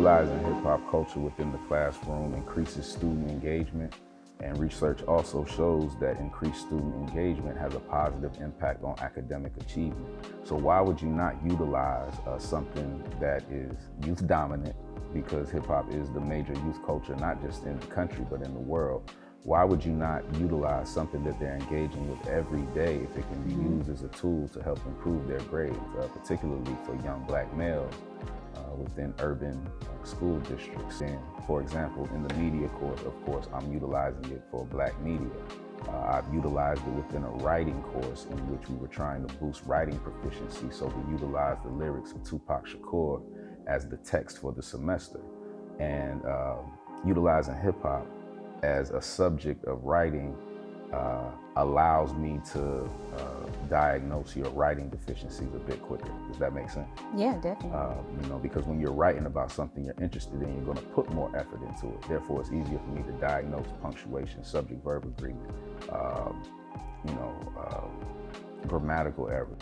Utilizing hip-hop culture within the classroom increases student engagement, and research also shows that increased student engagement has a positive impact on academic achievement. So why would you not utilize something that is youth dominant, because hip-hop is the major youth culture, not just in the country, but in the world? Why would you not utilize something that they're engaging with every day if it can be used as a tool to help improve their grades, particularly for young Black males within urban school districts? And for example, in the media course, of course, I'm utilizing it for Black media. I've utilized it within a writing course in which we were trying to boost writing proficiency, so we utilized the lyrics of Tupac Shakur as the text for the semester. And utilizing hip hop as a subject of writing allows me to diagnose your writing deficiencies a bit quicker. Does that make sense? Yeah, definitely. Because when you're writing about something you're interested in, you're going to put more effort into it. Therefore, it's easier for me to diagnose punctuation, subject-verb agreement, grammatical errors.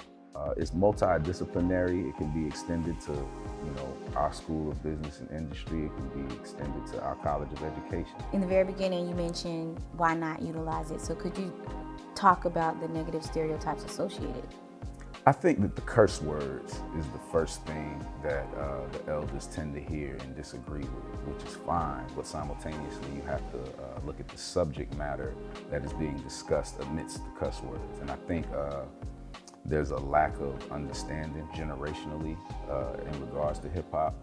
It's multidisciplinary. It can be extended to, our School of Business and Industry. It can be extended to our College of Education. In the very beginning, you mentioned why not utilize it. So could you talk about the negative stereotypes associated? I think that the curse words is the first thing that the elders tend to hear and disagree with, which is fine, but simultaneously you have to look at the subject matter that is being discussed amidst the curse words. And I think there's a lack of understanding generationally in regards to hip hop,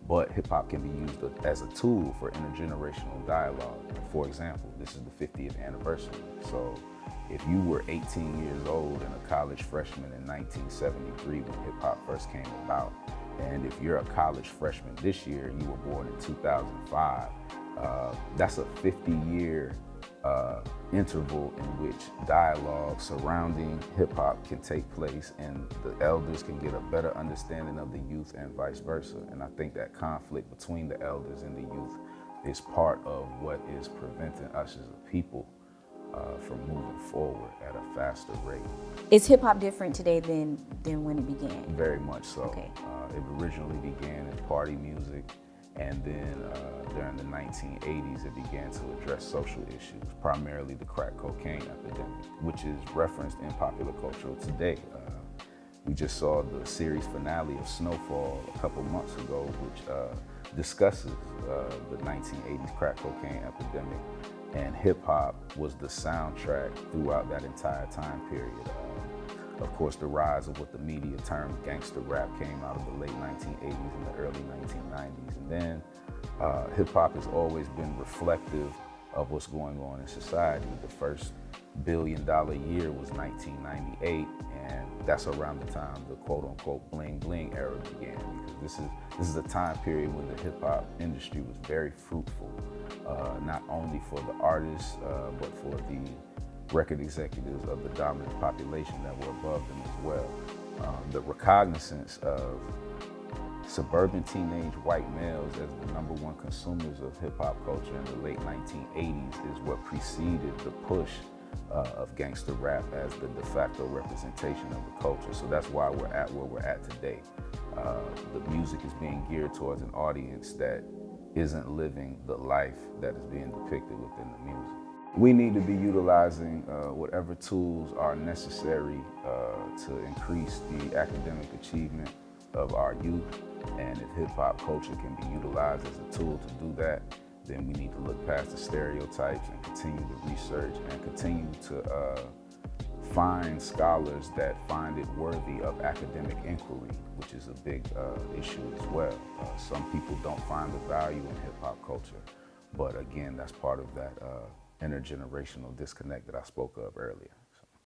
but hip hop can be used as a tool for intergenerational dialogue. For example, this is the 50th anniversary. So if you were 18 years old and a college freshman in 1973 when hip hop first came about, and if you're a college freshman this year and you were born in 2005, that's a 50-year interval in which dialogue surrounding hip-hop can take place, and the elders can get a better understanding of the youth and vice versa. And I think that conflict between the elders and the youth is part of what is preventing us as a people from moving forward at a faster rate. Is hip-hop different today than when it began? Very much so. Okay. It originally began as party music, and then during the 1980s, it began to address social issues, primarily the crack cocaine epidemic, which is referenced in popular culture today. We just saw the series finale of Snowfall a couple months ago, which discusses the 1980s crack cocaine epidemic, and hip hop was the soundtrack throughout that entire time period. Of course, the rise of what the media termed gangster rap came out of the late 1980s and the early 1990s. And then hip-hop has always been reflective of what's going on in society. The first $1 billion year was 1998, and that's around the time the quote-unquote bling-bling era began, because this is a time period when the hip-hop industry was very fruitful, not only for the artists, but for the record executives of the dominant population that were above them as well. The recognizance of suburban teenage white males as the #1 consumers of hip-hop culture in the late 1980s is what preceded the push of gangster rap as the de facto representation of the culture. So that's why we're at where we're at today. The music is being geared towards an audience that isn't living the life that is being depicted within the music. We need to be utilizing whatever tools are necessary to increase the academic achievement of our youth. And if hip-hop culture can be utilized as a tool to do that, then we need to look past the stereotypes and continue to research and continue to find scholars that find it worthy of academic inquiry, which is a big issue as well. Some people don't find the value in hip-hop culture, but again, that's part of that intergenerational disconnect that I spoke of earlier.